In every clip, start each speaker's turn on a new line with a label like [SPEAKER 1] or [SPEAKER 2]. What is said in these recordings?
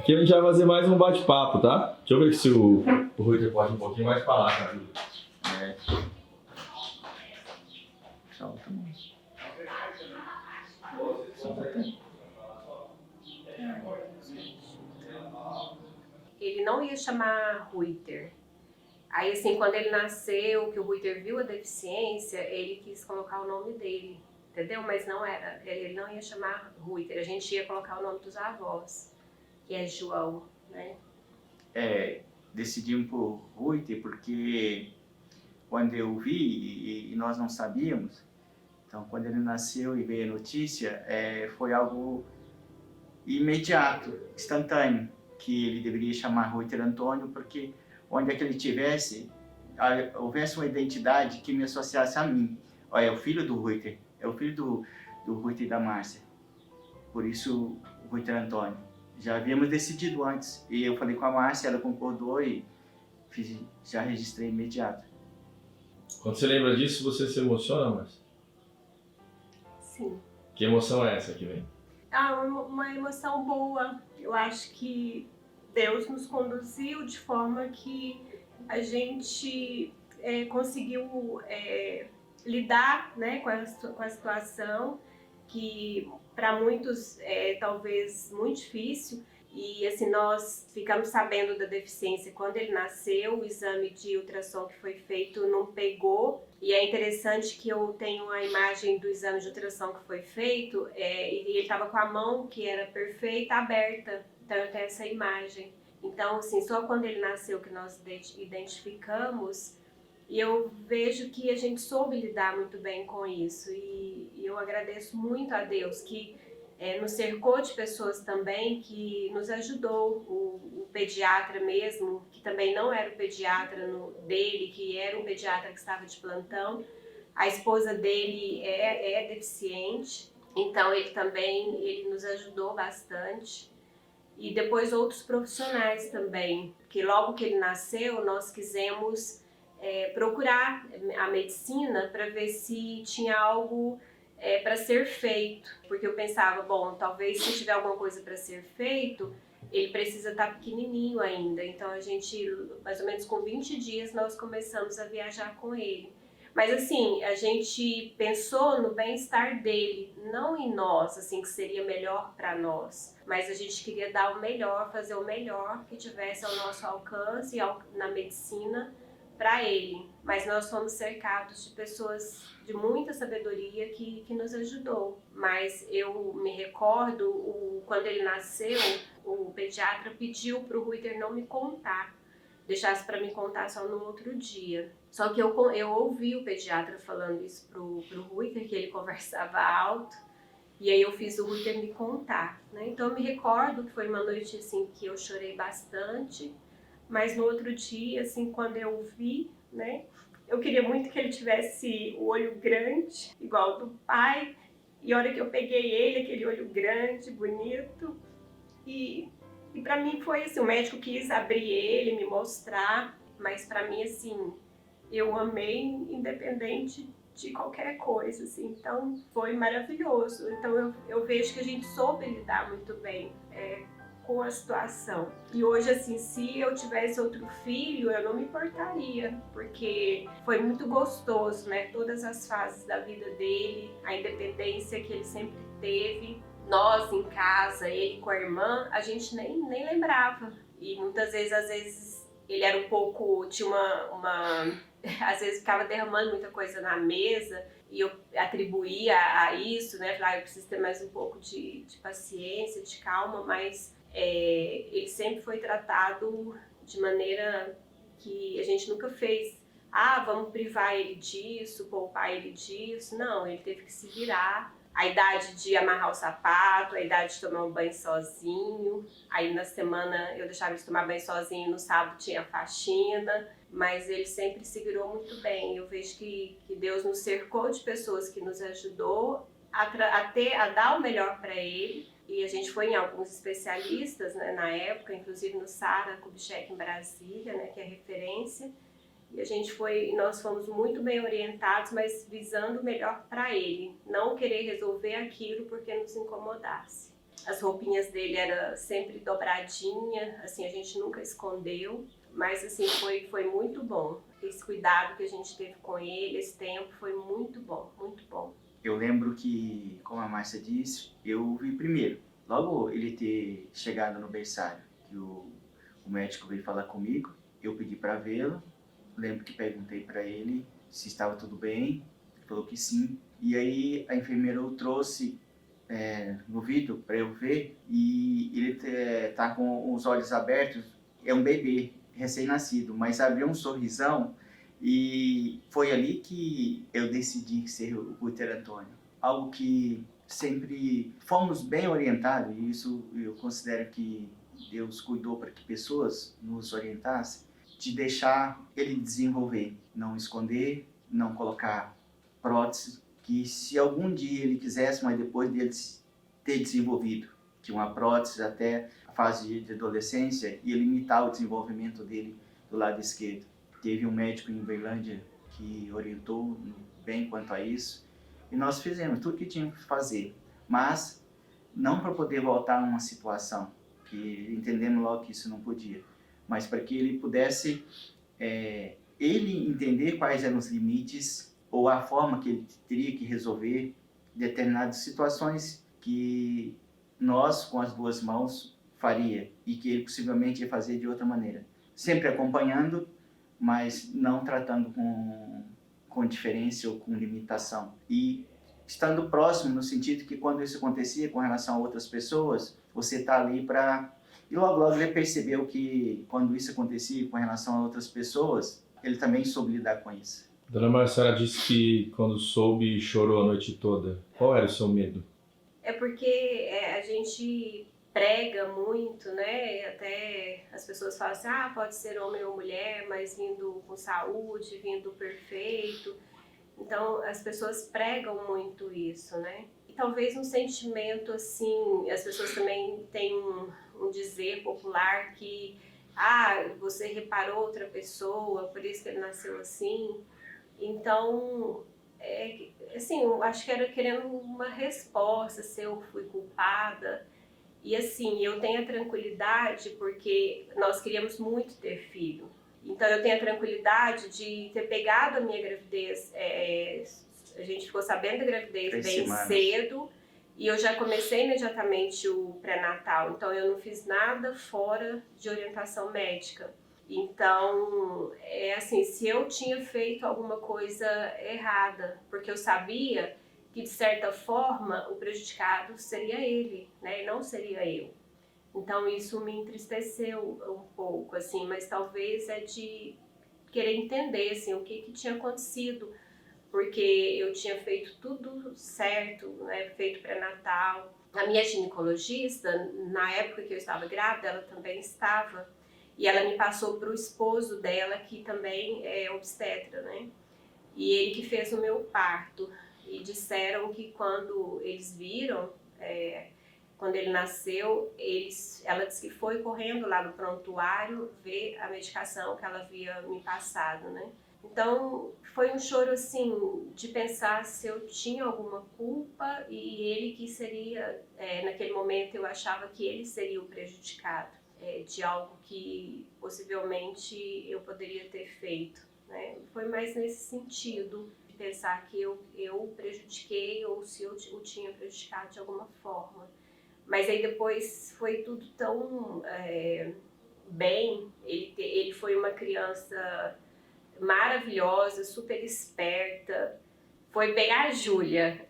[SPEAKER 1] Aqui a gente vai fazer mais um bate-papo, tá? Deixa eu ver se o Rui pode um pouquinho mais falar, cara.
[SPEAKER 2] Solta.
[SPEAKER 3] Ele não ia chamar Ruiter. Aí, assim, quando ele nasceu, que o Ruiter viu a deficiência, ele quis colocar o nome dele, entendeu? Mas não era, ele não ia chamar Ruiter, a gente ia colocar o nome dos avós, que é João, né?
[SPEAKER 2] Decidimos por Ruiter porque quando eu vi e nós não sabíamos, então quando ele nasceu e veio a notícia, foi algo imediato, instantâneo, que ele deveria chamar Ruiter Antônio, porque onde é que ele tivesse, houvesse uma identidade que me associasse a mim. Olha, é o filho do Ruiter, é o filho do Ruiter e da Márcia. Por isso, o Ruiter Antônio. Já havíamos decidido antes. E eu falei com a Márcia, ela concordou e já registrei imediato.
[SPEAKER 1] Quando você lembra disso, você se emociona, Márcia?
[SPEAKER 3] Sim.
[SPEAKER 1] Que emoção é essa que vem?
[SPEAKER 3] Uma emoção boa. Eu acho que Deus nos conduziu de forma que a gente conseguiu lidar, né, com a situação que para muitos é talvez muito difícil. E assim, nós ficamos sabendo da deficiência quando ele nasceu, o exame de ultrassom que foi feito não pegou. E é interessante que eu tenho a imagem do exame de ultrassom que foi feito, e ele estava com a mão, que era perfeita, aberta. Então eu tenho essa imagem. Então, assim, só quando ele nasceu que nós identificamos, e eu vejo que a gente soube lidar muito bem com isso. E eu agradeço muito a Deus que nos cercou de pessoas também que nos ajudou. O pediatra mesmo, que também não era o pediatra dele, que era um pediatra que estava de plantão. A esposa dele é deficiente, então ele nos ajudou bastante. E depois outros profissionais também, que logo que ele nasceu nós quisemos procurar a medicina para ver se tinha algo para ser feito, porque eu pensava, bom, talvez se tiver alguma coisa para ser feito, ele precisa estar pequenininho ainda. Então a gente, mais ou menos com 20 dias, nós começamos a viajar com ele. Mas assim, a gente pensou no bem-estar dele, não em nós, assim, que seria melhor para nós. Mas a gente queria dar o melhor, fazer o melhor que tivesse ao nosso alcance na medicina para ele. Mas nós fomos cercados de pessoas de muita sabedoria que nos ajudou. Mas eu me recordo, quando ele nasceu, o pediatra pediu para o Ruiter não me contar, deixasse para me contar só no outro dia. Só que eu ouvi o pediatra falando isso pro Ruiter, que ele conversava alto, e aí eu fiz o Ruiter me contar, né? Então eu me recordo que foi uma noite assim que eu chorei bastante, mas no outro dia, assim, quando eu vi, né, eu queria muito que ele tivesse o olho grande, igual do pai, e a hora que eu peguei ele, aquele olho grande, bonito, e para mim foi assim, o médico quis abrir ele, me mostrar, mas para mim, assim, eu amei independente de qualquer coisa, assim, então foi maravilhoso. Então eu vejo que a gente soube lidar muito bem com a situação. E hoje, assim, se eu tivesse outro filho, eu não me importaria, porque foi muito gostoso, né? Todas as fases da vida dele, a independência que ele sempre teve. Nós em casa, ele com a irmã, a gente nem lembrava. E muitas vezes, às vezes, ele era um pouco, tinha às vezes ficava derramando muita coisa na mesa e eu atribuía a isso, né? Falei, eu preciso ter mais um pouco de paciência, de calma, mas ele sempre foi tratado de maneira que a gente nunca fez. Vamos privar ele disso, poupar ele disso. Não, ele teve que se virar. A idade de amarrar o sapato, a idade de tomar um banho sozinho. Aí na semana eu deixava ele tomar banho sozinho, no sábado tinha faxina, mas ele sempre se virou muito bem. Eu vejo que Deus nos cercou de pessoas que nos ajudou a dar o melhor para ele. E a gente foi em alguns especialistas, né, na época, inclusive no Sara Kubitschek em Brasília, né, que é referência. E nós fomos muito bem orientados, mas visando o melhor para ele, não querer resolver aquilo porque nos incomodasse. As roupinhas dele era sempre dobradinha, assim, a gente nunca escondeu, mas assim, foi muito bom. Esse cuidado que a gente teve com ele, esse tempo, foi muito bom, muito bom.
[SPEAKER 2] Eu lembro que, como a Márcia disse, eu vi primeiro, logo ele ter chegado no berçário, que o médico veio falar comigo, eu pedi para vê-lo, lembro que perguntei para ele se estava tudo bem, ele falou que sim, e aí a enfermeira o trouxe no vidro para eu ver, e ele tá com os olhos abertos, é um bebê recém-nascido, mas abriu um sorrisão, e foi ali que eu decidi ser o Guter Antônio. Algo que sempre fomos bem orientados, e isso eu considero que Deus cuidou para que pessoas nos orientassem, de deixar ele desenvolver, não esconder, não colocar prótese, que se algum dia ele quisesse, mas depois dele ter desenvolvido, que uma prótese até a fase de adolescência ia limitar o desenvolvimento dele do lado esquerdo. Teve um médico em Uberlândia que orientou bem quanto a isso, e nós fizemos tudo que tínhamos que fazer, mas não para poder voltar a uma situação, que entendemos logo que isso não podia, mas para que ele pudesse ele entender quais eram os limites ou a forma que ele teria que resolver determinadas situações que nós, com as duas mãos, faria e que ele possivelmente ia fazer de outra maneira. Sempre acompanhando, mas não tratando com diferença ou com limitação. E estando próximo no sentido que quando isso acontecia com relação a outras pessoas, você está ali para... E logo ele percebeu que quando isso acontecia com relação a outras pessoas, ele também soube lidar com isso.
[SPEAKER 1] Dona Marcela disse que quando soube chorou a noite toda. Qual era o seu medo?
[SPEAKER 3] É porque a gente prega muito, né? Até as pessoas falam assim, pode ser homem ou mulher, mas vindo com saúde, vindo perfeito. Então, as pessoas pregam muito isso, né? E talvez um sentimento assim, as pessoas também têm um dizer popular que você reparou outra pessoa, por isso que ele nasceu assim. Então, assim, eu acho que era querendo uma resposta, se eu fui culpada. E assim, eu tenho a tranquilidade porque nós queríamos muito ter filho. Então eu tenho a tranquilidade de ter pegado a minha gravidez, a gente ficou sabendo da gravidez bem cedo, e eu já comecei imediatamente o pré-natal, então eu não fiz nada fora de orientação médica. Então, assim, se eu tinha feito alguma coisa errada, porque eu sabia que, de certa forma, o prejudicado seria ele, né, e não seria eu. Então, isso me entristeceu um pouco, assim, mas talvez é de querer entender, assim, o que tinha acontecido, porque eu tinha feito tudo certo, né, feito pré-natal. A minha ginecologista, na época que eu estava grávida, ela também estava, e ela me passou para o esposo dela, que também é obstetra, né? E ele que fez o meu parto. E disseram que quando eles viram, quando ele nasceu, ela disse que foi correndo lá no prontuário ver a medicação que ela havia me passado, né? Então, foi um choro, assim, de pensar se eu tinha alguma culpa e ele que seria, naquele momento eu achava que ele seria o prejudicado. De algo que possivelmente eu poderia ter feito, né? Foi mais nesse sentido, de pensar que eu prejudiquei ou se eu o tinha prejudicado de alguma forma. Mas aí depois foi tudo tão bem, ele foi uma criança maravilhosa, super esperta, foi bem a Júlia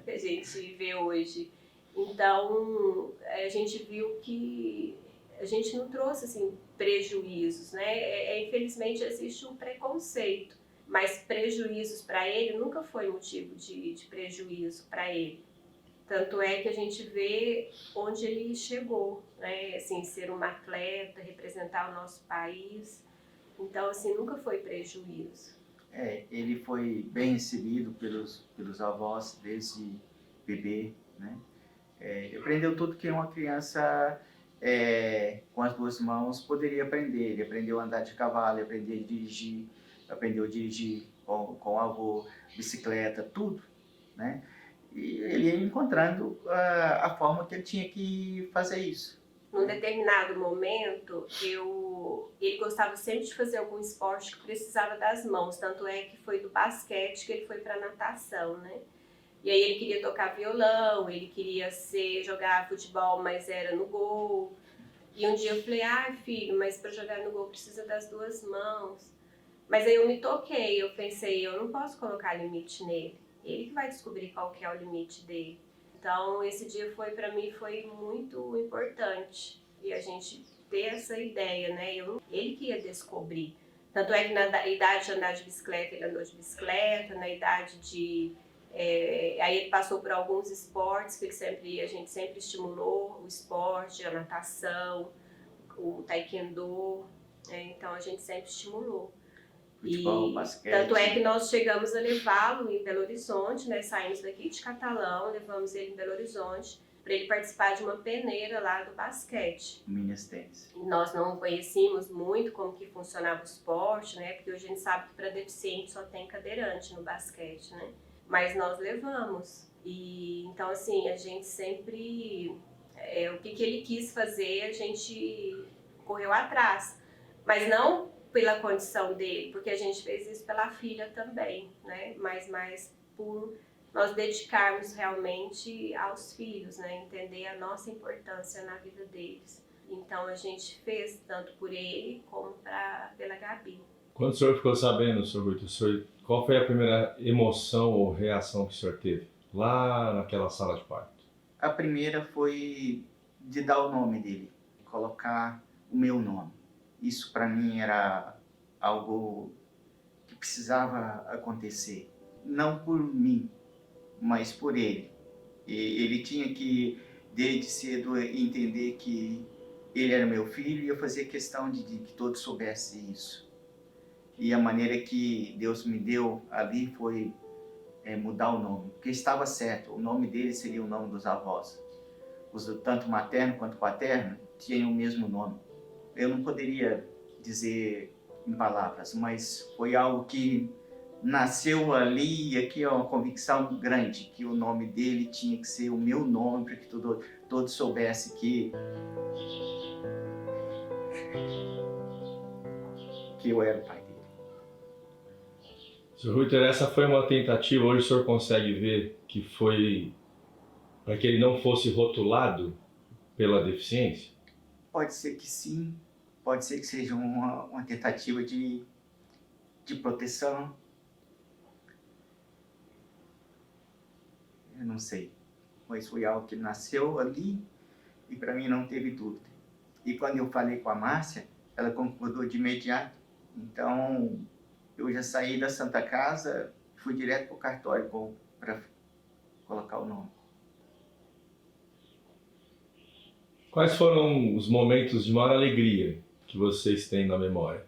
[SPEAKER 3] que a gente vê hoje. Então a gente viu que a gente não trouxe assim prejuízos, né? Infelizmente existe um preconceito, mas prejuízos para ele nunca foi motivo de prejuízo para ele. Tanto é que a gente vê onde ele chegou, né? Assim, ser uma atleta, representar o nosso país. Então, assim, nunca foi prejuízo.
[SPEAKER 2] Ele foi bem recebido pelos avós desde bebê, né? Aprendeu tudo que uma criança com as duas mãos poderia aprender. Ele aprendeu a andar de cavalo, aprendeu a dirigir com o avô, bicicleta, tudo, né? E ele ia encontrando a forma que ele tinha que fazer isso.
[SPEAKER 3] Num determinado momento, ele gostava sempre de fazer algum esporte que precisava das mãos. Tanto é que foi do basquete que ele foi para natação, né? E aí ele queria tocar violão, ele queria jogar futebol, mas era no gol. E um dia eu falei, filho, mas para jogar no gol precisa das duas mãos. Mas aí eu me toquei, eu pensei, eu não posso colocar limite nele. Ele que vai descobrir qual que é o limite dele. Então esse dia para mim foi muito importante. E a gente ter essa ideia, né? Ele que ia descobrir. Tanto é que na idade de andar de bicicleta, ele andou de bicicleta, na idade de... aí ele passou por alguns esportes que a gente sempre estimulou, o esporte, a natação, o taekwondo, então a gente sempre estimulou.
[SPEAKER 2] Futebol, basquete.
[SPEAKER 3] Tanto é que nós chegamos a levá-lo em Belo Horizonte, né? Saímos daqui de Catalão, levamos ele em Belo Horizonte para ele participar de uma peneira lá do basquete.
[SPEAKER 2] Minas Tênis.
[SPEAKER 3] Nós não conhecíamos muito como que funcionava o esporte, né? Porque hoje a gente sabe que para deficiente só tem cadeirante no basquete, né? Mas nós levamos. E então assim, a gente sempre o que ele quis fazer, a gente correu atrás. Mas não pela condição dele, porque a gente fez isso pela filha também, né? Mas mais por nós dedicarmos realmente aos filhos, né? Entender a nossa importância na vida deles. Então a gente fez tanto por ele como pela Gabi.
[SPEAKER 1] Quando o senhor ficou sabendo, Sr. Guto, qual foi a primeira emoção ou reação que o senhor teve lá naquela sala de parto?
[SPEAKER 2] A primeira foi de dar o nome dele, colocar o meu nome. Isso para mim era algo que precisava acontecer. Não por mim, mas por ele. E ele tinha que, desde cedo, entender que ele era meu filho e eu fazia questão de que todos soubessem isso. E a maneira que Deus me deu ali foi mudar o nome, porque estava certo, o nome dele seria o nome dos avós. Tanto materno quanto paterno tinham o mesmo nome. Eu não poderia dizer em palavras, mas foi algo que nasceu ali, e aqui é uma convicção grande, que o nome dele tinha que ser o meu nome, para que todos soubessem que eu era o pai dele.
[SPEAKER 1] Sr. Reuter, essa foi uma tentativa, hoje o senhor consegue ver que foi para que ele não fosse rotulado pela deficiência?
[SPEAKER 2] Pode ser que sim, pode ser que seja uma tentativa de proteção. Eu não sei, mas foi algo que nasceu ali e para mim não teve dúvida. E quando eu falei com a Márcia, ela concordou de imediato. Então eu já saí da Santa Casa, fui direto para o cartório para colocar o nome.
[SPEAKER 1] Quais foram os momentos de maior alegria que vocês têm na memória?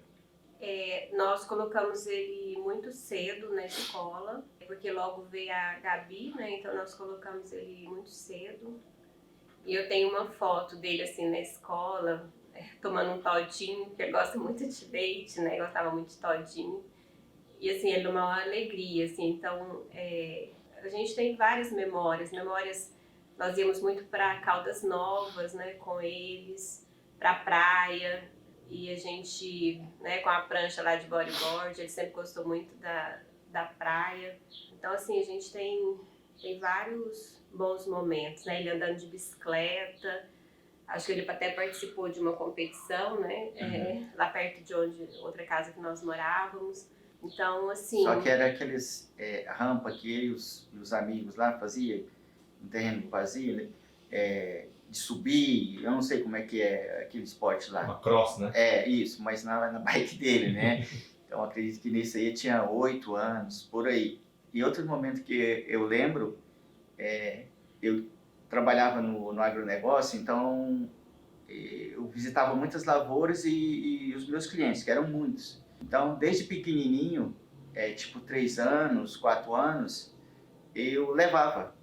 [SPEAKER 3] Nós colocamos ele muito cedo na escola, porque logo veio a Gabi, né? Então nós colocamos ele muito cedo. E eu tenho uma foto dele assim na escola, tomando um todinho, porque ele gosta muito de leite, né? Gostava muito de todinho. E assim, ele numa maior alegria, assim. Então, a gente tem várias memórias. Nós íamos muito para Caldas Novas, né, com eles, para praia. E a gente, né, com a prancha lá de bodyboard, ele sempre gostou muito da praia. Então, assim, a gente tem vários bons momentos, né? Ele andando de bicicleta. Acho que ele até participou de uma competição, né? Lá perto de outra casa que nós morávamos. Então, assim...
[SPEAKER 2] Só que era aqueles rampa que ele e os amigos lá faziam, um terreno vazio, né? De subir, eu não sei como é que é aquele esporte lá.
[SPEAKER 1] Uma cross, né?
[SPEAKER 2] Isso, mas na bike dele, né? Então acredito que nisso aí eu tinha 8 anos, por aí. E outro momento que eu lembro, eu trabalhava no agronegócio, então eu visitava muitas lavouras e os meus clientes, que eram muitos. Então, desde pequenininho, tipo 3 anos, 4 anos, eu levava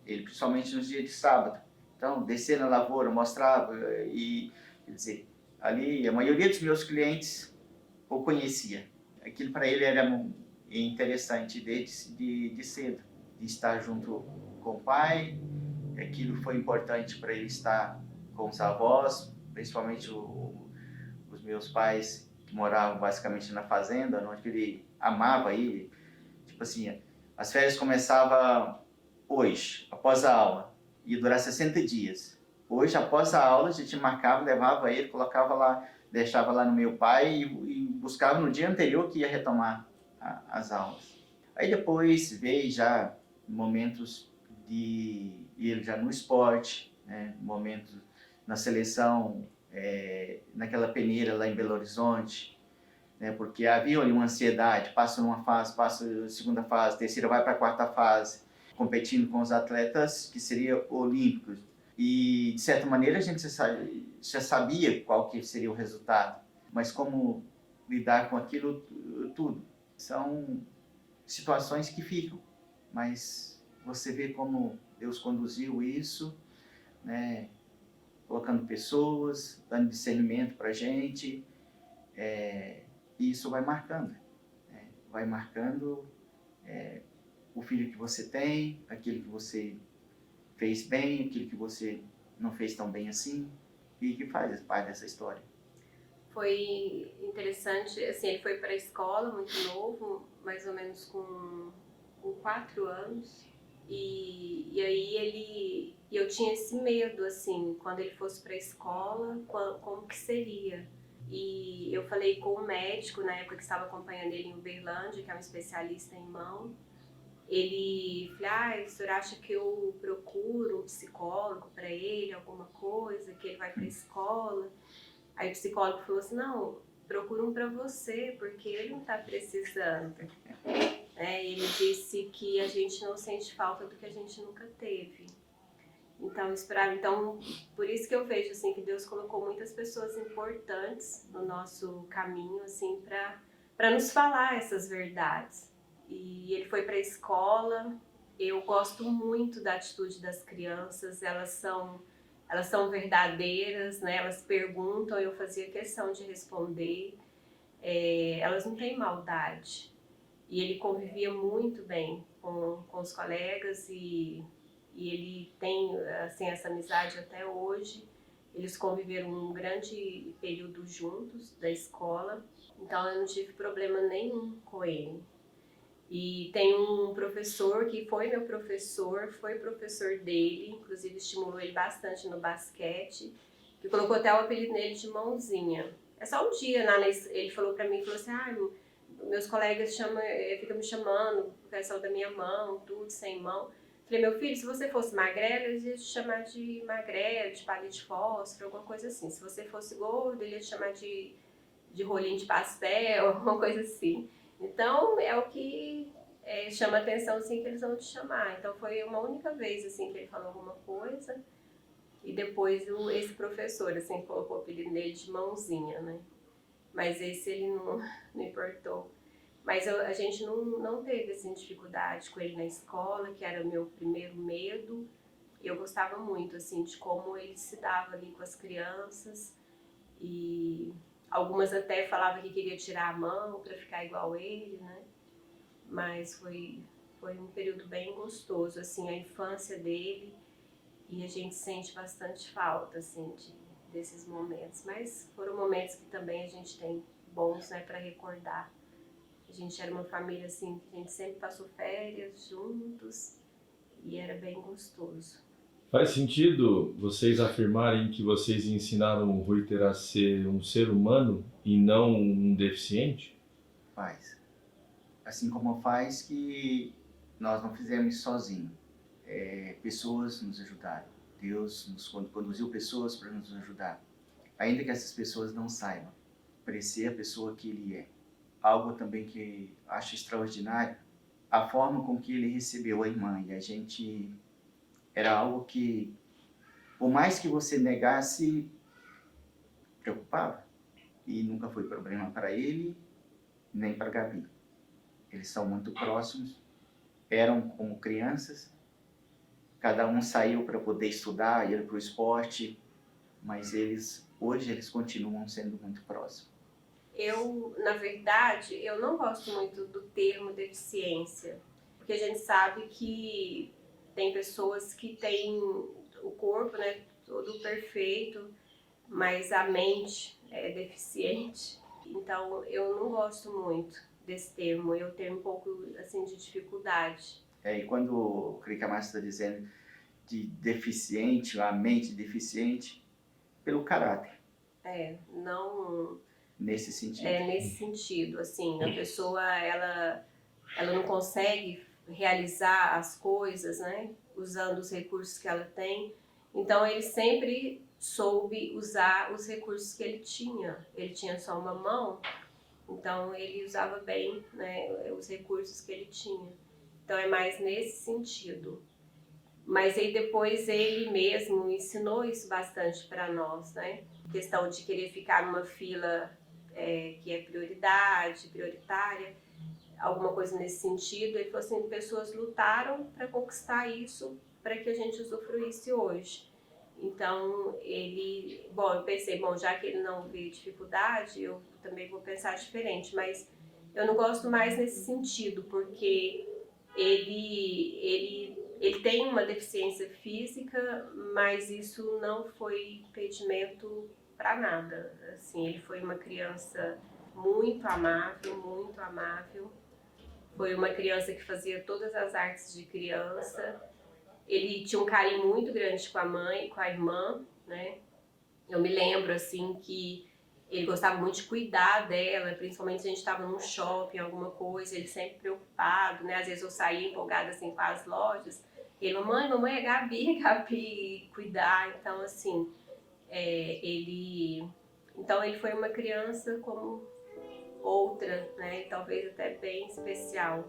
[SPEAKER 2] ele, principalmente nos dias de sábado. Então, descer na lavoura, mostrava e, quer dizer, ali a maioria dos meus clientes o conhecia. Aquilo para ele era interessante desde de cedo, de estar junto com o pai, aquilo foi importante para ele estar com os avós, principalmente os meus pais que moravam basicamente na fazenda, onde ele amava ir. Tipo assim, as férias começavam hoje, após a aula, ia durar 60 dias. Hoje, após a aula, a gente marcava, levava ele, colocava lá, deixava lá no meu pai e buscava no dia anterior que ia retomar as aulas. Aí depois veio já momentos de ele já no esporte, né? Momentos na seleção, naquela peneira lá em Belo Horizonte, né? Porque havia ali uma ansiedade, passa numa fase, passa a segunda fase, terceira vai para a quarta fase, competindo com os atletas que seriam olímpicos. E, de certa maneira, a gente já sabia qual que seria o resultado, mas como lidar com aquilo tudo. São situações que ficam, mas você vê como Deus conduziu isso, né? Colocando pessoas, dando discernimento para a gente, e isso vai marcando. Né? Vai marcando o filho que você tem, aquilo que você fez bem, aquilo que você não fez tão bem assim, e que faz parte dessa história.
[SPEAKER 3] Foi interessante, assim, ele foi para a escola muito novo, mais ou menos com 4 anos, e aí eu tinha esse medo, assim, quando ele fosse para a escola, como que seria. E eu falei com o médico, na época que estava acompanhando ele em Uberlândia, que é um especialista em mão. Ele falou, o senhor acha que eu procuro um psicólogo para ele, alguma coisa, que ele vai para a escola? Aí o psicólogo falou assim, não, procura um para você, porque ele não está precisando. Ele disse que a gente não sente falta do que a gente nunca teve. Então, por isso que eu vejo assim, que Deus colocou muitas pessoas importantes no nosso caminho, assim, para nos falar essas verdades. E ele foi para a escola. Eu gosto muito da atitude das crianças, elas são verdadeiras, né? Elas perguntam, eu fazia questão de responder. Elas não têm maldade. E ele convivia muito bem com os colegas e ele tem assim, essa amizade até hoje. Eles conviveram um grande período juntos da escola, então eu não tive problema nenhum com ele. E tem um professor que foi meu professor, foi professor dele, inclusive estimulou ele bastante no basquete, que colocou até o apelido nele de Mãozinha. É só um dia, ele falou pra mim, falou assim, meus colegas ficam me chamando por questão da minha mão, tudo, sem mão. Falei, meu filho, se você fosse magrelo, eles iam te chamar de magrelo, de palito de fósforo, alguma coisa assim. Se você fosse gordo, ele ia te chamar de rolinho de pastel, alguma coisa assim. Então, é o que chama atenção, assim, que eles vão te chamar. Então, foi uma única vez, assim, que ele falou alguma coisa. E depois, esse professor, assim, colocou o apelido dele de Mãozinha, né? Mas esse ele não importou. Mas a gente não teve, assim, dificuldade com ele na escola, que era o meu primeiro medo. Eu gostava muito, assim, de como ele se dava ali com as crianças. E algumas até falavam que queria tirar a mão para ficar igual ele, né? Mas foi um período bem gostoso, assim, a infância dele, e a gente sente bastante falta, assim, desses momentos. Mas foram momentos que também a gente tem bons, né, para recordar. A gente era uma família, assim, que a gente sempre passou férias juntos e era bem gostoso.
[SPEAKER 1] Faz sentido vocês afirmarem que vocês ensinaram o Ruiter a ser um ser humano e não um deficiente?
[SPEAKER 2] Faz. Assim como faz que nós não fizemos isso sozinhos. Pessoas nos ajudaram. Deus nos conduziu pessoas para nos ajudar. Ainda que essas pessoas não saibam parecer a pessoa que ele é. Algo também que acho extraordinário, a forma com que ele recebeu a irmã. E a gente... Era algo que, por mais que você negasse, preocupava. E nunca foi problema para ele, nem para a Gabi. Eles são muito próximos, eram como crianças, cada um saiu para poder estudar, ir para o esporte, mas hoje eles continuam sendo muito próximos.
[SPEAKER 3] Na verdade, eu não gosto muito do termo deficiência, porque a gente sabe que tem pessoas que têm o corpo, né, todo perfeito, mas a mente é deficiente. Então eu não gosto muito desse termo, eu tenho um pouco assim de dificuldade.
[SPEAKER 2] E quando o creio que a Márcia está dizendo de deficiente, a mente deficiente, pelo caráter.
[SPEAKER 3] Não
[SPEAKER 2] Nesse sentido.
[SPEAKER 3] nesse sentido, assim, a pessoa ela não consegue realizar as coisas, né, usando os recursos que ela tem. Então ele sempre soube usar os recursos que ele tinha. Ele tinha só uma mão, então ele usava bem, né, os recursos que ele tinha. Então é mais nesse sentido. Mas aí depois ele mesmo ensinou isso bastante para nós, né? Questão de querer ficar numa fila que é prioritária, alguma coisa nesse sentido. Ele falou assim, pessoas lutaram para conquistar isso, para que a gente usufruísse hoje. Então eu pensei, já que ele não vê dificuldade, eu também vou pensar diferente, mas eu não gosto mais nesse sentido, porque ele tem uma deficiência física, mas isso não foi impedimento para nada. Assim, ele foi uma criança muito amável. Foi uma criança que fazia todas as artes de criança. Ele tinha um carinho muito grande com a mãe, com a irmã, né? Eu me lembro, assim, que ele gostava muito de cuidar dela, principalmente se a gente estava num shopping, alguma coisa, ele sempre preocupado, né? Às vezes eu saía empolgada, assim, com as lojas, e ele, mamãe, é Gabi, cuidar. Então, assim, Então, ele foi uma criança como outra, né? Talvez até bem especial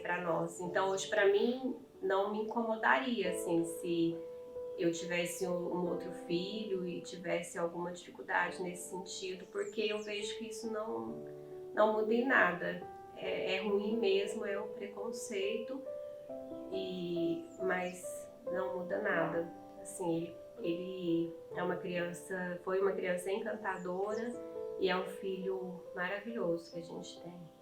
[SPEAKER 3] para nós. Então, hoje, para mim, não me incomodaria, assim, se eu tivesse um outro filho e tivesse alguma dificuldade nesse sentido, porque eu vejo que isso não muda em nada. É ruim mesmo, é um preconceito, mas não muda nada. Assim, ele foi uma criança encantadora e é um filho maravilhoso que a gente tem.